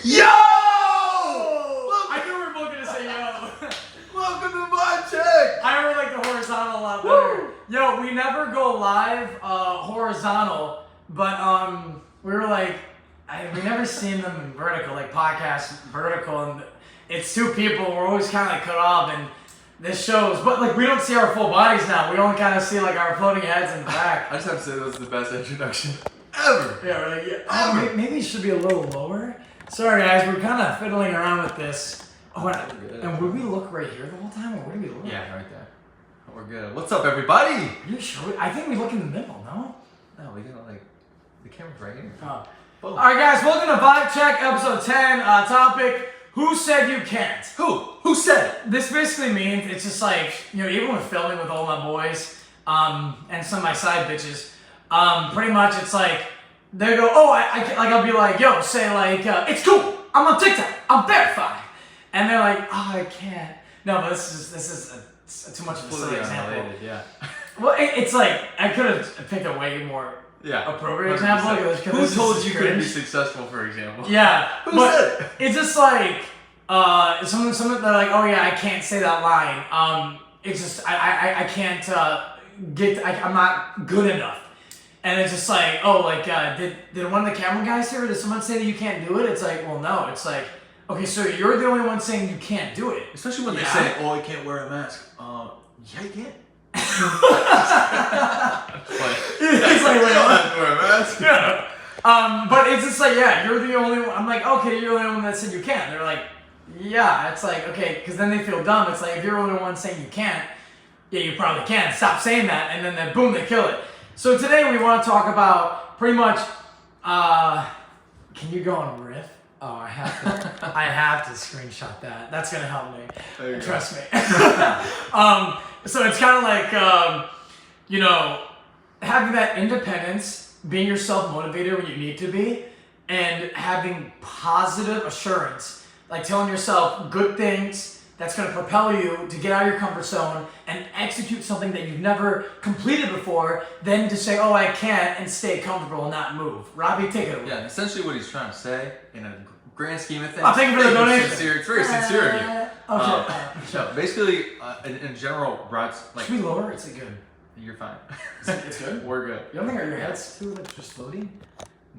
Yo! I knew we were both gonna say yo. Welcome to VibeCheck! I really like the horizontal a lot better. Yo, we never go live horizontal, but we were like, we never seen them in vertical, like podcast vertical, and it's two people. We're always kind of like cut off, and this shows, but like we don't see our full bodies now. We only kind of see like our floating heads in the back. I just have to say that was the best introduction ever. Yeah, we're like, yeah. Maybe it should be a little lower. Sorry guys, we're kind of fiddling around with this. Oh, and would we look right here the whole time, or where do we look? Yeah, right there. We're good. What's up, everybody? Are you sure? I think we look in the middle, no? No, we gotta like, the camera's right here. Oh. Boom. Alright guys, welcome to VibeCheck, episode 10, topic, who said you can't? Who said it? This basically means, it's just like, you know, even with filming with all my boys, and some of my side bitches, pretty much it's like, they go, oh, I'll be like, yo, say like, it's cool, I'm on TikTok, I'm verified. And they're like, oh, I can't. No, but this is too much of a silly example. Unrelated, yeah. Well, it's like, I could have picked a way more appropriate 100%. example. Who told you couldn't be successful, for example? Yeah. Who said it? It's just like, someone they're like, oh yeah, I can't say that line. It's just, I can't I'm not good enough. And it's just like, oh, like, did one of the camera guys here, or did someone say that you can't do it? It's like, well, no. It's like, okay, so you're the only one saying you can't do it. Especially when they say, oh, I can't wear a mask. Yeah, you can. He's like, wait, I don't have to wear a mask. Yeah. But it's just like, yeah, you're the only one. I'm like, okay, you're the only one that said you can't. They're like, yeah. It's like, okay, because then they feel dumb. It's like, if you're the only one saying you can't, yeah, you probably can. Stop saying that, and then boom, they kill it. So today we want to talk about pretty much, can you go on riff? Oh, I have to. I have to screenshot that. That's gonna help me. Trust me. So it's kind of like, you know, having that independence, being yourself motivated when you need to be, and having positive assurance, like telling yourself good things that's going to propel you to get out of your comfort zone and execute something that you've never completed before, then to say, oh, I can't, and stay comfortable and not move. Robbie, take it away. Yeah, essentially what he's trying to say, in a grand scheme of things, thank you for the donation. It's very sincere of you. Okay. So basically, in general, Rod's like... Should we lower? It's good. You're fine. It's good? We're good. You don't think your head's too like just floating?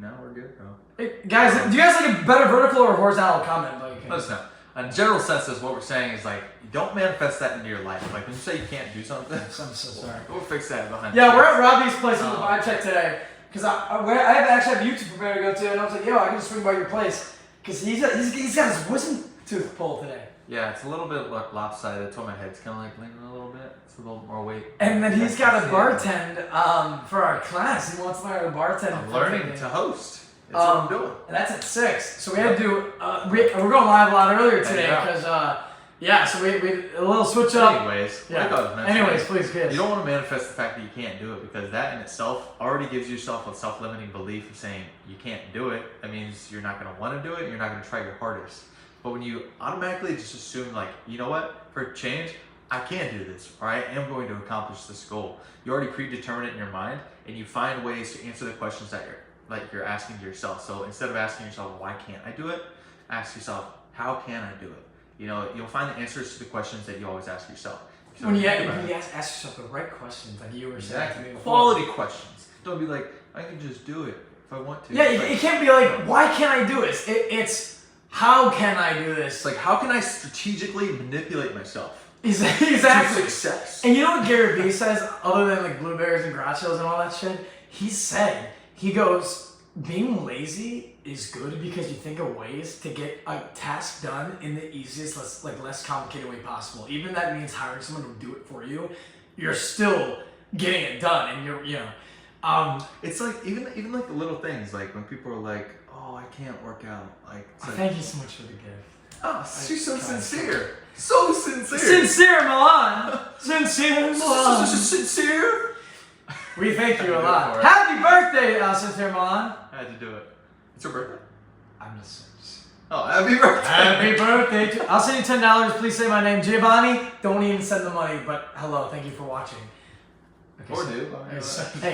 No, we're good, bro. Hey, guys, do you guys like a better vertical or horizontal comment? Let us know. In general senses, what we're saying is like, don't manifest that into your life. Like when you say you can't do something, I'm so sorry. We'll fix that behind. Yeah, we're at Robbie's place with the VibeCheck today because I actually have YouTube premiere to go to, and I was like, yo, I can just swing by your place because he's got his wisdom tooth pulled today. Yeah, it's a little bit like lopsided. That's why my head's kind of like leaning a little bit. It's a little more weight. And then he's got to bartend for our class. He wants to learn how to bartend. I'm learning to host. That's what I'm doing. And that's at 6. So we had to do, we're going live a lot earlier today because, so we a little switch up. Anyways, please, kids. You don't want to manifest the fact that you can't do it because that in itself already gives yourself a self-limiting belief of saying you can't do it. That means you're not going to want to do it. You're not going to try your hardest. But when you automatically just assume like, you know what, for change, I can do this, or I am going to accomplish this goal. You already predetermine it in your mind, and you find ways to answer the questions that you're asking yourself. So instead of asking yourself, why can't I do it? Ask yourself, how can I do it? You know, you'll find the answers to the questions that you always ask yourself. So when you ask yourself the right questions, like you were saying to me before. Quality questions. Don't be like, I can just do it if I want to. Yeah, it can't be like, why can't I do this? It's, how can I do this? It's like, how can I strategically manipulate myself? Exactly. To success. And you know what Gary Vee says, other than like blueberries and gachos and all that shit? He goes, being lazy is good because you think of ways to get a task done in the easiest, less complicated way possible. Even if that means hiring someone to do it for you, you're still getting it done, and it's like even like the little things, like when people are like, oh, I can't work out. Like, thank you so much for the gift. Oh, she's so sincere. So sincere. Sincere, Milan. Sincere, Milan. Sincere. We thank you a lot. Happy birthday, Sincere Milan. I had to do it. It's her birthday. I'm just. Oh, happy birthday. Happy birthday. I'll send you $10. Please say my name. Giovanni, don't even send the money, but hello. Thank you for watching. Or do. Hey,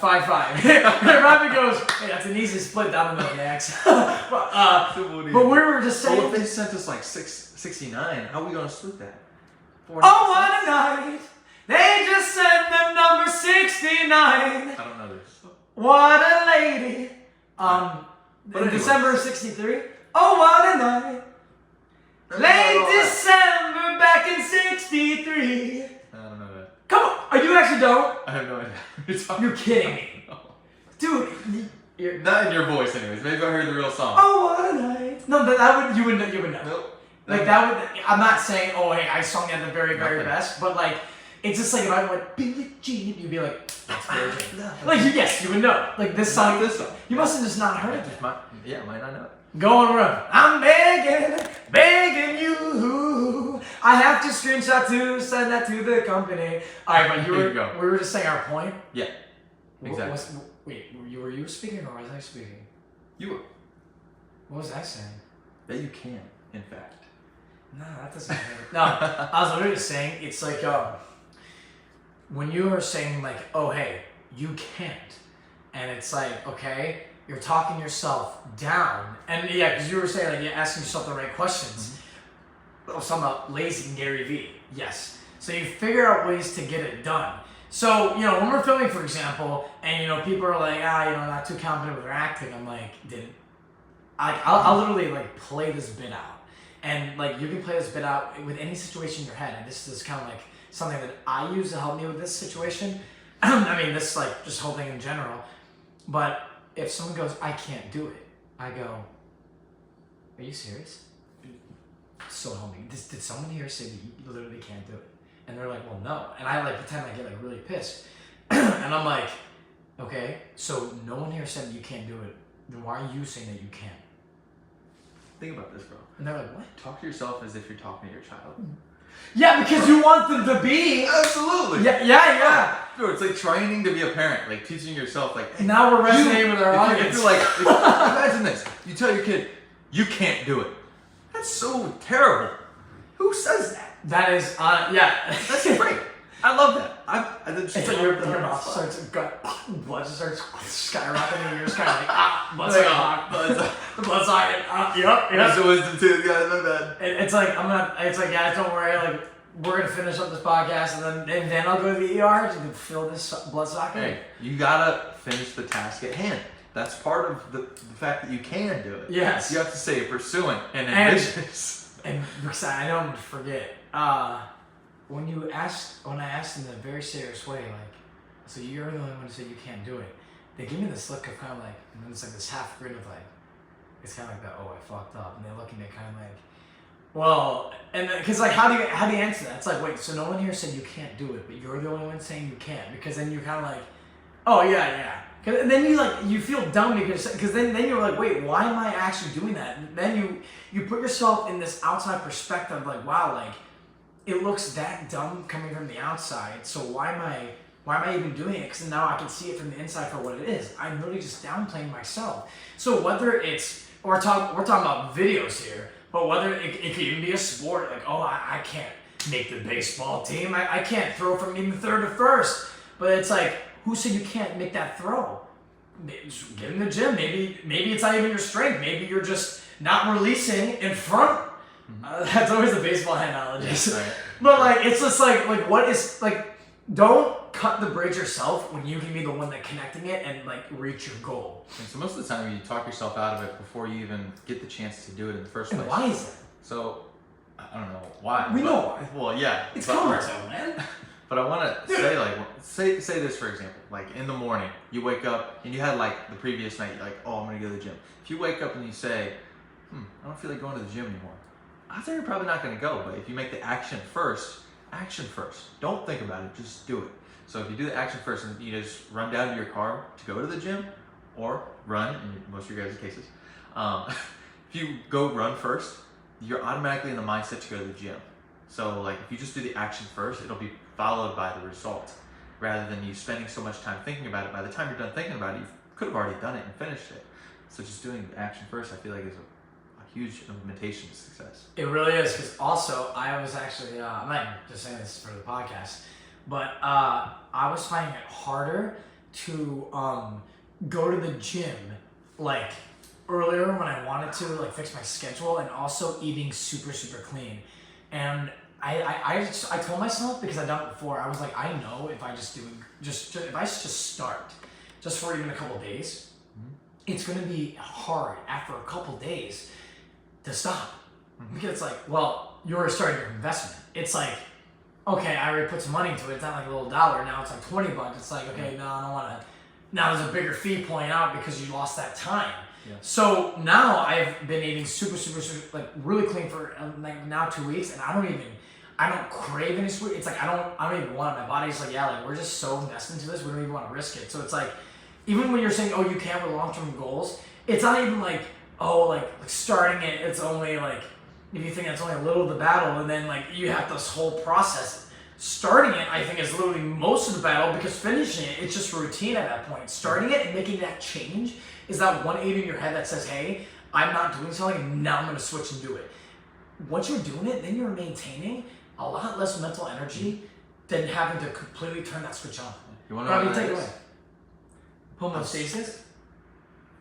5-5. Robbie goes, hey, that's an easy split down the middle next. But we were just saying. Well, if they sent us like 69, how are we going to split that? Oh, what a night. They just sent them number 69. I don't know this. What a lady. In December of 63. Oh, what a night. Late December back in 63. I don't know that. Come on. Are you actually don't? I have no idea. You're kidding me. No. Dude. Not in your voice anyways. Maybe I heard the real song. Oh, what a night. No, but you would know. Nope. Like that would, I'm not saying, oh, hey, I sung at the very, very best, but like, it's just like if I went, Billie Jean, you'd be like, that's Billie Jean. Like, yes, you would know. Like this song, you must have just not heard it. Might not know it. Go on, run. I'm begging you. I have to screenshot to send that to the company. All right, but we were just saying our point. Yeah, exactly. Were you speaking or was I speaking? You were. What was I saying? That you can, in fact. No, that doesn't hurt. No, I was literally saying, it's like, when you are saying like, oh, hey, you can't. And it's like, okay, you're talking yourself down. And yeah, because you were saying like, you're asking yourself the right questions. Mm-hmm. I was talking about lazy Gary Vee. Yes. So you figure out ways to get it done. So, when we're filming, for example, and, people are like, not too confident with their acting. I'm like, I'll literally like play this bit out. And like you can play this bit out with any situation in your head, and this is kind of like something that I use to help me with this situation. I mean, this like just whole thing in general. But if someone goes, I can't do it, I go, are you serious? So help me. Did someone here say that you literally can't do it? And they're like, well, no. And I like pretend I get like really pissed. And I'm like, okay, so no one here said you can't do it. Then why are you saying that you can't? Think about this, bro. And they're like, what? Talk to yourself as if you're talking to your child. Yeah, because you want them to be. Absolutely. Yeah. Bro, it's like training to be a parent, like teaching yourself, like. Hey, now we're resonating with our audience. If you're like, imagine this. You tell your kid, you can't do it. That's so terrible. Who says that? That is, yeah. That's great. I love that. It's like your mouth starts, blood just starts skyrocketing, and you're just kind of like, blood socket, yep. So wisdom too, yeah, I love that. It's like, guys, don't worry, like, we're gonna finish up this podcast, and then I'll go to the ER to fill this blood socket. Hey, you gotta finish the task at hand. That's part of the fact that you can do it. Yes. You have to say pursuant and ambitious. And because I don't forget, when I asked in a very serious way, like, so you're the only one who said you can't do it, they give me this look of kind of like, and then it's like this half grin of like, it's kind of like that, oh, I fucked up, and they look at me kind of like, well, and because like, how do you answer that? It's like, wait, so no one here said you can't do it, but you're the only one saying you can't, because then you're kind of like, oh yeah. And then you feel dumb because then you're like, wait, why am I actually doing that? And then you put yourself in this outside perspective, like, wow, like, it looks that dumb coming from the outside, so why am I even doing it? Because now I can see it from the inside for what it is. I'm really just downplaying myself. So whether it's, we're talking about videos here, but whether it could even be a sport, like, oh, I can't make the baseball team, I can't throw from even third to first. But it's like, who said you can't make that throw? Get in the gym. Maybe it's not even your strength. Maybe you're just not releasing in front. That's always the baseball analogy. Right. But like, it's just like what is like, don't cut the bridge yourself when you can be the one that connecting it and like reach your goal. And so most of the time you talk yourself out of it before you even get the chance to do it in the first place. And why is that? So I don't know why. We know why. Well, yeah. It's comfort zone, man. But I want to say, like, say this, for example. Like, in the morning, you wake up, and you had, like, the previous night, you're like, oh, I'm going to go to the gym. If you wake up and you say, I don't feel like going to the gym anymore, I think you're probably not going to go. But if you make the action first. Don't think about it, just do it. So if you do the action first, and you just run down to your car to go to the gym, or run, in most of your guys' cases, if you go run first, you're automatically in the mindset to go to the gym. So, like, if you just do the action first, it'll be followed by the result, rather than you spending so much time thinking about it. By the time you're done thinking about it, you could have already done it and finished it. So just doing the action first, I feel like is a huge implementation to success. It really is, because also, I was actually, I'm not just saying this for the podcast, but I was finding it harder to go to the gym like earlier when I wanted to like fix my schedule, and also eating super clean. And I told myself, because I've done it before, I was like, I know if I just if I just start just for even a couple days, it's gonna be hard after a couple days to stop. Because it's like, well, you're starting your investment. It's like, okay, I already put some money into it. It's not like a little dollar. Now it's like $20. It's like, okay, no, I don't want to. Now there's a bigger fee pulling out because you lost that time. Yeah. So now I've been eating super, like really clean for like now 2 weeks, and I don't crave any sweet. It's like I don't even want it. My body's like, yeah, like we're just so invested into this, we don't even want to risk it. So it's like, even when you're saying, oh, you can't with long-term goals, it's not even like, oh, like starting it, it's only like, if you think that's only a little of the battle, and then like you have this whole process. Starting it, I think, is literally most of the battle, because finishing it, it's just routine at that point. Starting it and making that change is that 180 in your head that says, hey, I'm not doing something, and now I'm going to switch and do it. Once you're doing it, then you're maintaining a lot less mental energy than having to completely turn that switch on. You want to know what take that away? is? Homeostasis?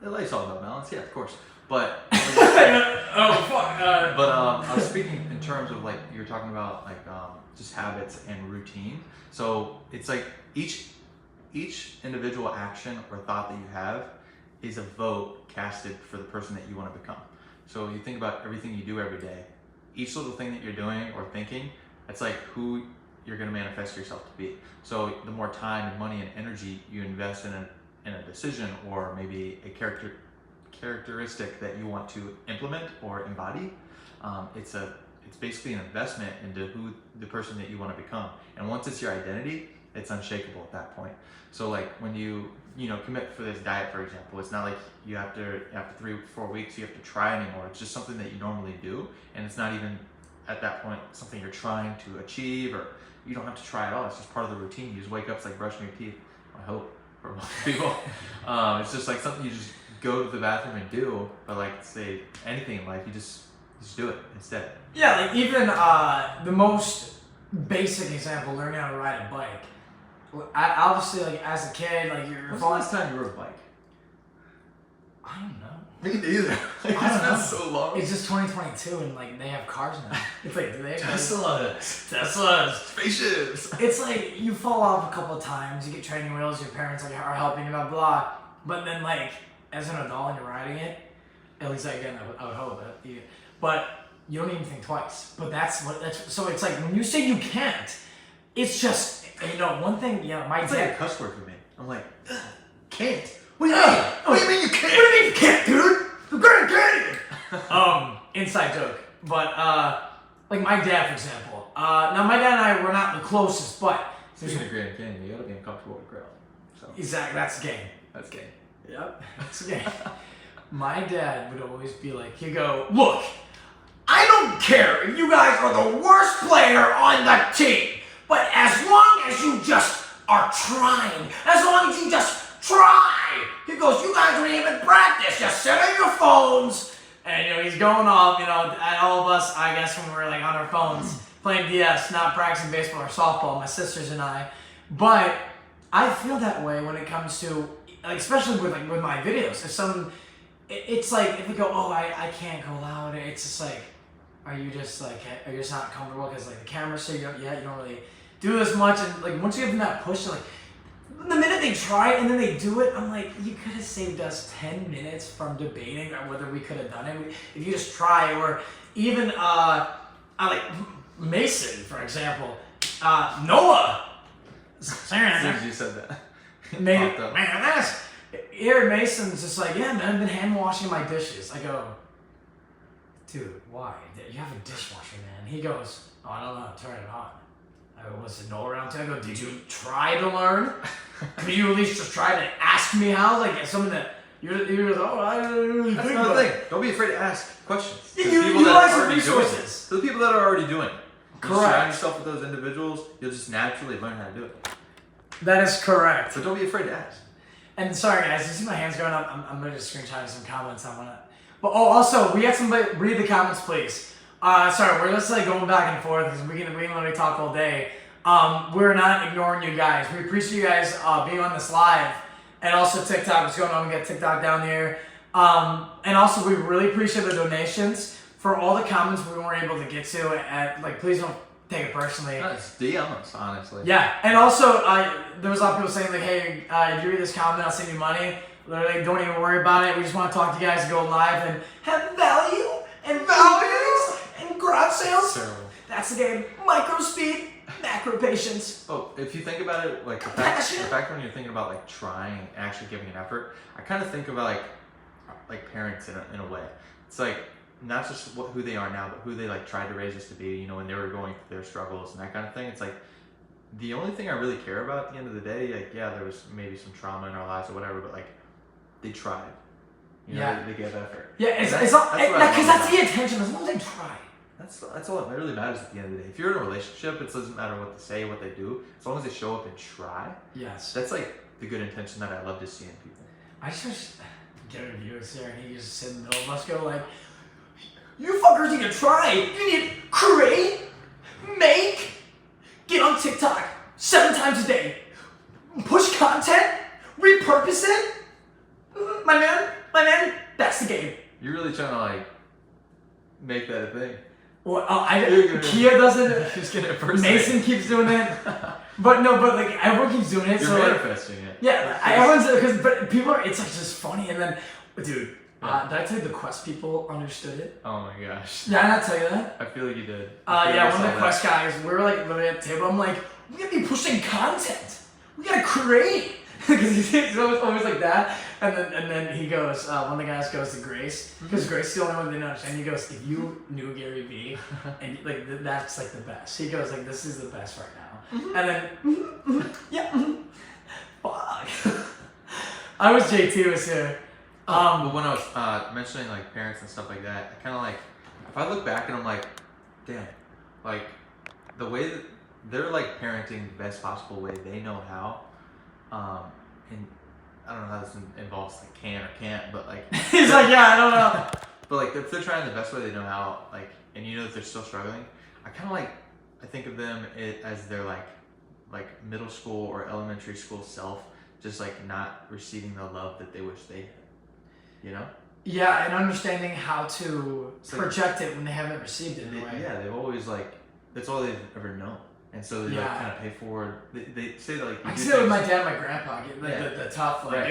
Life's all about balance, yeah, of course. But oh fuck. I was speaking in terms of like you're talking about like just habits and routine. So it's like each individual action or thought that you have is a vote casted for the person that you want to become. So you think about everything you do every day. Each little thing that you're doing or thinking, it's like who you're going to manifest yourself to be. So the more time and money and energy you invest in a decision, or maybe a characteristic that you want to implement or embody, it's basically an investment into who the person that you want to become. And once it's your identity, it's unshakable at that point. So like when you commit for this diet, for example, it's not like you have to after 3 or 4 weeks you have to try anymore. It's just something that you normally do, and it's not even at that point something you're trying to achieve, or you don't have to try at all. It's just part of the routine. You just wake up, it's like brushing your teeth. I hope for most people, it's just like something you just go to the bathroom and do. But like say anything in life, you just do it instead. Yeah, like even the most basic example, learning how to ride a bike. Obviously, like as a kid, like you're. When's the last time you rode a bike? I don't know. Me neither. Like, it's been so long. It's just 2022, and like they have cars now. It's like, do they have Teslas, spaceships. It's like you fall off a couple of times, you get training wheels, your parents like are helping you, blah blah. But then like as an adult and you're riding it, at least again I would hope that you, but you don't even think twice. But that's so it's like when you say you can't, it's just one thing. My it's dad. Like a cuss word for me. I'm like, can't. What do you mean? What do you mean you can't? What do you mean you can't, dude? The Grand Canyon. Inside joke. But like my dad, for example. Now my dad and I were not the closest, but speaking of Grand Canyon, you gotta be uncomfortable with the crowd. So. Exactly, that's game. That's game. Yep, that's game. My dad would always be like, he'd go, look, I don't care if you guys are the worst player on the team, but as long as you just are trying, as long as you just try. He goes, you guys don't even practice. Just sit on your phones. And he's going off, at all of us, I guess, when we were like on our phones, playing DS, not practicing baseball or softball, my sisters and I. But I feel that way when it comes to, like, especially with my videos. It's like if we go, oh, I can't go loud. It's just like, are you just not comfortable because like the camera so you don't really do this much, and like once you give them that push, like. The minute they try it and then they do it, I'm like, you could have saved us 10 minutes from debating whether we could have done it if you just try. Or even I like Mason, for example. Noah. As you said that. Here Mason's just like, yeah, man, I've been hand washing my dishes. I go, dude, why? You have a dishwasher, man. He goes, oh, I don't know, turn it on. I go, was it Noah around too? I go, did you try to learn? Could you at least just try to ask me how? Like something that you're I don't really That's think another about. thing. Don't be afraid to ask questions. Yeah, you utilize the resources. To the people that are already doing it. Correct. Surround yourself with those individuals, you'll just naturally learn how to do it. That is correct. So don't be afraid to ask. And sorry guys, you see my hands going up? I'm gonna just screenshot some comments I wanna. But also we had somebody read the comments, please. Sorry, we're just like going back and forth because we can literally talk all day. we're not ignoring you guys. We appreciate you guys being on this live. And also TikTok, what's going on? We got TikTok down here. And also we really appreciate the donations. For all the comments we weren't able to get to, like, please don't take it personally. It's DM us, honestly. Yeah, and also there was a lot of people saying like, hey, if you read this comment, I'll send you money. Literally, don't even worry about it. We just want to talk to you guys, go live, and have value and values and garage sales. Terrible. That's the game. Micro speed, macro patience. Oh, if you think about it, like the fact when you're thinking about like trying and actually giving an effort, I kind of think about like parents in a way. It's like not just who they are now, but who they like tried to raise us to be. You know, when they were going through their struggles and that kind of thing. It's like the only thing I really care about at the end of the day, like yeah, there was maybe some trauma in our lives or whatever, but like they tried. You know, they gave effort. Yeah, it's not because that's the intention. As long as they try. That's all that really matters at the end of the day. If you're in a relationship, it doesn't matter what they say, what they do. As long as they show up and try. Yes. That's like the good intention that I love to see in people. I just get a view here and he just sit in the middle of us go like, you fuckers need to try. You need to create, make, get on TikTok 7 times a day, push content, repurpose it. My man, that's the game. You're really trying to like make that a thing. Well, Kia does it. Just get it first. Mason keeps doing it. But like everyone keeps doing it. You're so manifesting like, it. Yeah, everyone's but people are. It's like just funny. And then, dude, did I tell you the Quest people understood it? Oh my gosh. Did I not tell you that? I feel like you did. Yeah, one of the Quest guys. We were like literally at the table. I'm like, we gotta be pushing content. We gotta create. Because he's always like that, and then he goes. One of the guys goes to Grace because Grace is the only one they know. And he goes, "If you knew Gary Vee, and like that's like the best." He goes like, "This is the best right now." And then fuck. I wish JT was here. But when I was mentioning like parents and stuff like that, I kind of like if I look back and I'm like, damn, like the way that they're like parenting the best possible way they know how. And I don't know how this involves like can or can't, but like he's like, yeah, I don't know. But like if they're trying the best way they know how, like, and you know that they're still struggling, I think of them as their like middle school or elementary school self, just like not receiving the love that they wish they had, you know? Yeah, and understanding how to project it when they haven't received it. Yeah, they've always like that's all they've ever known. And so they like kind of pay forward. They say that like I can say it with my dad and my grandpa, like the tough like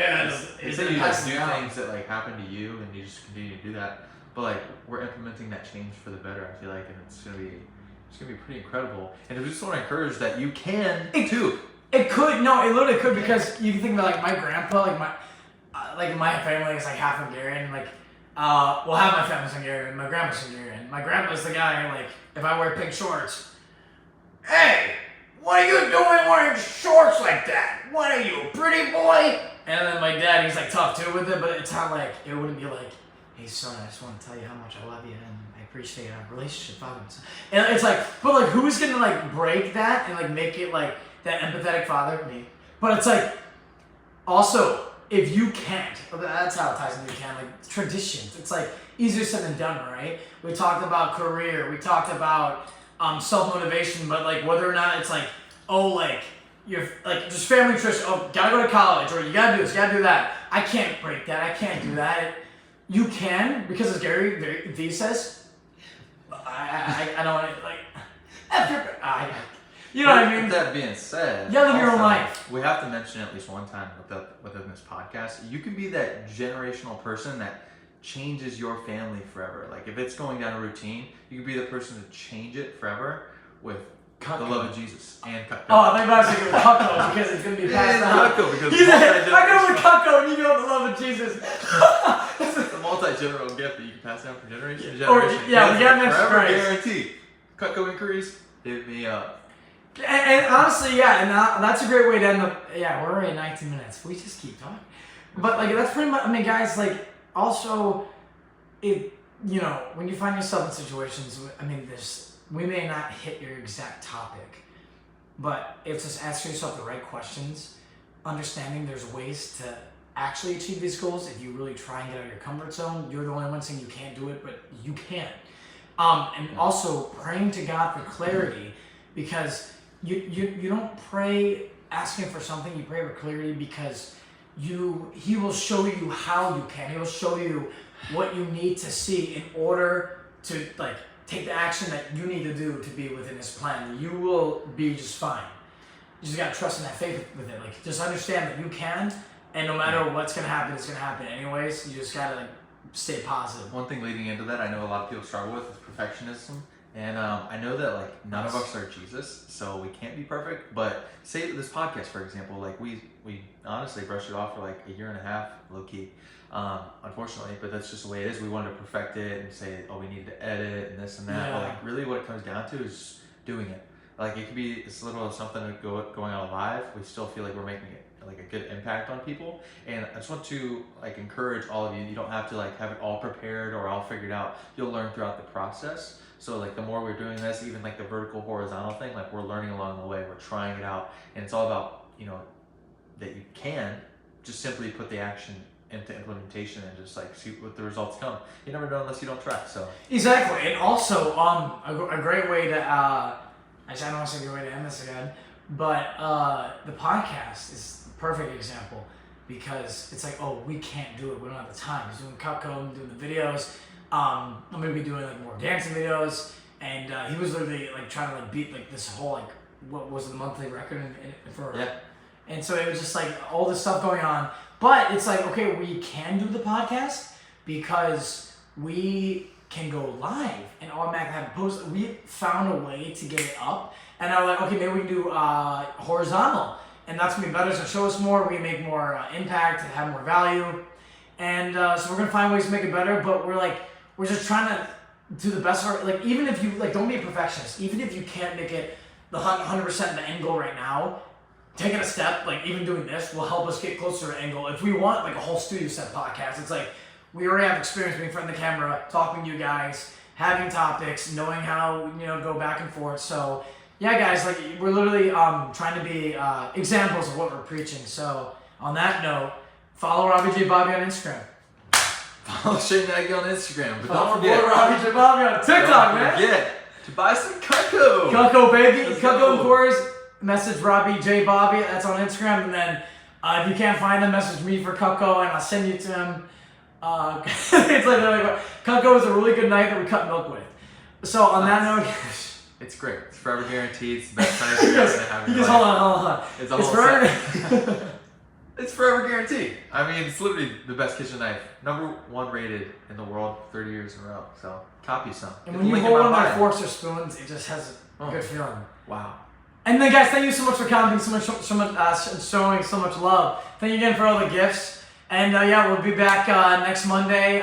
they say you like do things that like happen to you and you just continue to do that. But like we're implementing that change for the better, I feel like, and it's gonna be pretty incredible. And I just want to encourage that you can too. It literally could because you can think about like my grandpa, like my family is like half Hungarian, like half my family's Hungarian, my grandpa's Hungarian. My grandpa's the guy like if I wear pink shorts. Hey, what are you doing wearing shorts like that? What are you, a pretty boy? And then my dad, he's like tough too with it, but it's not like, it wouldn't be like, hey son, I just want to tell you how much I love you and I appreciate our relationship, father and son. And it's like, but like who's gonna like break that and like make it like that empathetic father? Me. But it's like, also, if you can't, that's how it ties into you can, like traditions. It's like easier said than done, right? We talked about career, we talked about self-motivation, but like whether or not it's like, oh, like you're like just family tradition, oh, gotta go to college, or you gotta do this, you gotta do that. I can't break that, I can't do that. You can, because as Gary Vee says, I don't want to like, you know what I mean? With that being said, you gotta live your own life. We have to mention at least one time within this podcast, you can be that generational person that changes your family forever. Like if it's going down a routine, you could be the person to change it forever with the love of Jesus and Cutco. Oh, I think I was thinking Cutco because it's gonna be passed down. Cutco because I go with Cutco and you go with the love of Jesus. It's a multi-generational gift that you can pass down from generation to Or, generation. yeah, we gotta mention forever Christ. guaranteed. Cutco inquiries, hit me up. And honestly, yeah, and that's a great way to end up. Yeah, we're already at 19 minutes. We just keep talking. But like that's pretty much. I mean, guys, like. Also, when you find yourself in situations, I mean, we may not hit your exact topic, but it's just asking yourself the right questions, understanding there's ways to actually achieve these goals. If you really try and get out of your comfort zone, you're the only one saying you can't do it, but you can. And also praying to God for clarity, because you don't pray asking for something. You pray for clarity because he will show you how you can. He will show you what you need to see in order to like take the action that you need to do to be within his plan. You will be just fine. You just gotta trust in that faith with it. Like just understand that you can, and no matter what's gonna happen, it's gonna happen anyways. You just gotta like stay positive. One thing leading into that, I know a lot of people struggle with is perfectionism. And I know that like none of us are Jesus, so we can't be perfect. But say this podcast, for example, like we honestly brushed it off for like a year and a half, low key, unfortunately. But that's just the way it is. We wanted to perfect it and say, oh, we need to edit and this and that. Yeah. But like really, what it comes down to is doing it. Like it could be as little as something going on live. We still feel like we're making it like a good impact on people. And I just want to like encourage all of you. You don't have to like have it all prepared or all figured out. You'll learn throughout the process. So like the more we're doing this, even like the vertical horizontal thing, like we're learning along the way, we're trying it out, and it's all about, you know, that you can just simply put the action into implementation and just like see what the results come. You never know unless you don't try. So exactly, and also a great way to actually I don't want to say a great way to end this again, but the podcast is the perfect example because it's like, oh, we can't do it, we don't have the time. He's doing Cutco, I'm doing the videos. I'm gonna be doing like more dancing videos, and he was literally like trying to like beat like this whole like what was the monthly record for. Yeah. And so it was just like all this stuff going on, but it's like okay, we can do the podcast because we can go live and automatically have post. We found a way to get it up, and I was like, okay, maybe we can do horizontal, and that's gonna be better. So show us more, we can make more impact, have more value, and so we're gonna find ways to make it better. But we're just trying to do the best of our, like, even if you, like, don't be a perfectionist. Even if you can't make it the 100% the end goal right now, taking a step, like, even doing this will help us get closer to the end goal. If we want, like, a whole studio set podcast, it's like, we already have experience being in front of the camera, talking to you guys, having topics, knowing how, you know, go back and forth. So, yeah, guys, like, we're literally trying to be examples of what we're preaching. So, on that note, follow Robbie J. Bobby on Instagram. Follow Shane Nagy on Instagram, but Follow don't forget Robbie J. Bobby on TikTok, man. Don't forget to buy some Cutco. Cutco, baby. Let's Cutco go. inquiries. Message Robbie J. Bobby. That's on Instagram. And then if you can't find him, message me for Cutco, and I'll send you to him. It's like Cutco is a really good knife that we cut milk with. So on that note, it's great. It's forever guaranteed. It's the best knife you're ever gonna have in your hold life. on. It's a whole forever. It's forever guaranteed. I mean, it's literally the best kitchen knife. #1 rated in the world 30 years in a row. So, copy some. And when you hold one of their forks or spoons, it just has a good feeling. Wow. And then, guys, thank you so much for commenting, showing so much love. Thank you again for all the gifts. And, yeah, we'll be back next Monday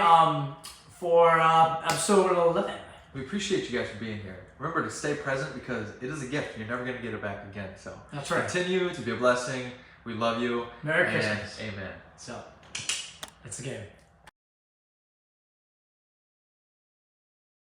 for episode 11. We appreciate you guys for being here. Remember to stay present because it is a gift. You're never going to get it back again. So, that's right. Continue to be a blessing. We love you. Merry Christmas. Amen. So, that's the game.